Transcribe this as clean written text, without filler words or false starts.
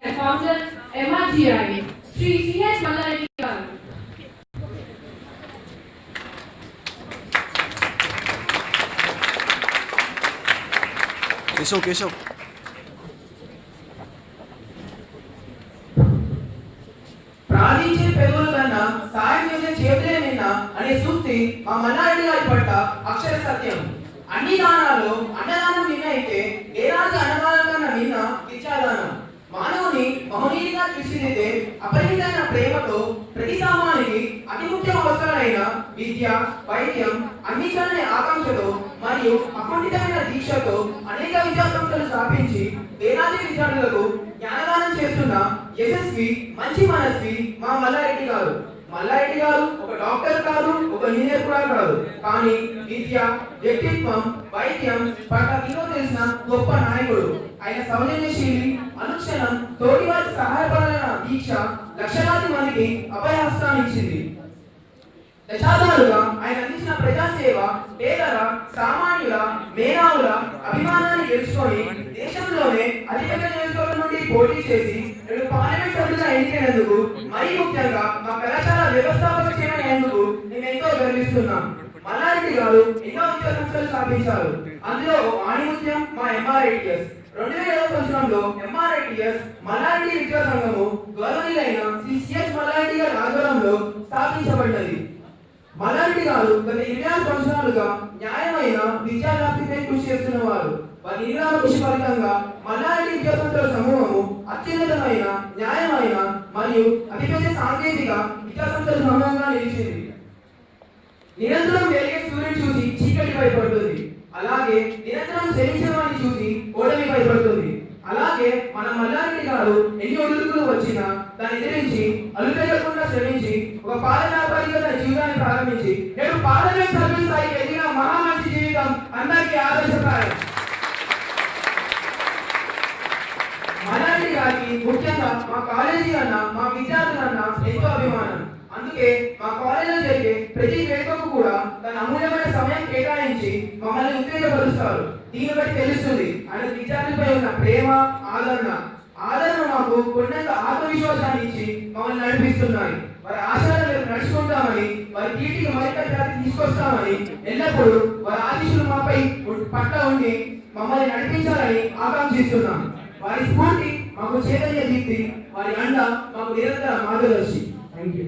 founder MRGI, Sri C.S. Mallareddy garu. Keshav. ప్రార్థించే పెదవుల కన్నా సాయం చేసే చేతులే నిన్న అనే సూక్తి మా మల్లారెడ్డి గారి పట్ల అక్షర సత్యం. అన్ని దానాలు అన్నదానం నిన్న అయితే ఏనాటి అన్నదానం కన్నా నిన్న విద్యాదానం. మానవుని మహనీయుడిగా తీర్చిదిద్దే అపరిమితమైన ప్రేమతో ప్రతి సామానికి అతి ముఖ్య అవసరాలైన విద్య, వైద్యం అందించాలనే ఆకాంక్షతో మరియు అఖండితమైన దీక్షతో అనేక విద్యా సంస్థలు స్థాపించి వేలాది విద్యార్థులకు జ్ఞానదానం చేస్తున్న యశస్వి మంచి మనస్వి మా మల్లారెడ్డి గారు. మల్లారెడ్డి గారు ఒక డాక్టర్ కాదు, ఒక ఇంజనీర్ కూడా కాదు, కానీ విద్య, వ్యక్తిత్వం, వైద్యం పట్ల విలువ తెలిసిన గొప్ప నాయకుడు. ఆయన సౌజన్యశీలి, అనుక్షణం తోటి వారికి సహాయపడాలన్న దీక్ష లక్షలాది మందికి అభయహస్తాన్ని ఇచ్చింది. దశాబ్దాలుగా ఆయన అందించిన ప్రజాసేవ పేదల, సామాన్యుల, మేధావుల అభిమానాన్ని గెలుచుకొని దేశంలోనే అతిపెద్ద నియోజకవర్గం నుండి పోటీ చేసి రెండు పార్లమెంట్ సభ్యులుగా ఎన్నికైనందుకు, మరీ ముఖ్యంగా మా కళాశాల వ్యవస్థాపక చైర్మన్ అయినందుకు నేను ఎంతో గర్విస్తున్నాం. మల్లారెడ్డి గారు ఎన్నో విద్యా సంస్థలు స్థాపించారు. అందులో ఆణిముత్యం మా MRITS. 2007 సంవత్సరంలో MRITS మల్లారెడ్డి విద్యా సంఘము గౌరవనీయులైన శ్రీ C.S. మల్లారెడ్డి గారి ఆధ్వర్యంలో స్థాపించబడినది. మల్లారెడ్డి గారు గత 26 సంవత్సరాలుగా న్యాయమైన విద్యా వ్యాప్తిపై కృషి చేస్తున్నవారు. వారి నిరామ కృషి ఫలితంగా మల్లారెడ్డి విద్యా సంస్థల సమూహము అత్యున్నతమైన, న్యాయమైన మరియు అతిపెద్ద సాంకేతిక విద్యా సంస్థల సమూహంగా నిలిచింది. నిరంతరం వెలిగే సూర్యుడు చూసి చీకటి భయపడుతుంది, అలాగే నిరంతరం శ్రమించిన వాడిని చూసి ఓటమి భయపడుతుంది. అలాగే మన మల్లారెడ్డి గారు ఎన్ని ఒడుగులు వచ్చినా దాన్ని ఎదిరించి అలుపెరగకుండా శ్రమించి ఒక పాల వ్యాపారిగా తన జీవితాన్ని ప్రారంభించి నేడు పార్లమెంట్ సభ్యుల స్థాయికి ఎదిగిన మహా మంచి జీవితం అందరికీ ఆదర్శప్రాయం. మల్లారెడ్డి గారికి ముఖ్యంగా మా కాలేజీ అన్న, మా విద్యార్థులన్న ఎంతో అభిమానం. అందుకే మా కాలేజీలో జరిగే ప్రతి వేడుకకు కూడా తన అమూల్యమైన సమయం కేటాయించి మమ్మల్ని ఉత్తేజపరుస్తారు. దీన్ని బట్టి తెలుస్తుంది ఆయన విద్యార్థులపై ఉన్న ప్రేమ, ఆదరణ మాకు కొండంత ఆత్మవిశ్వాసాన్ని ఇచ్చి మమ్మల్ని నడిపిస్తున్నాయి. వారి ఆశయాలను నడుచుకుంటామని, వారి కీర్తికి మరింత ఖ్యాతి తీసుకొస్తామని, ఎల్లప్పుడూ వారి ఆశీస్సులు మాపై పట్ల ఉండి మమ్మల్ని నడిపించాలని ఆకాంక్షిస్తున్నాం. వారి స్ఫూర్తి మాకు చైతన్య దీప్తి, వారి అండ మాకు నిరంతర మార్గదర్శి. Thank you.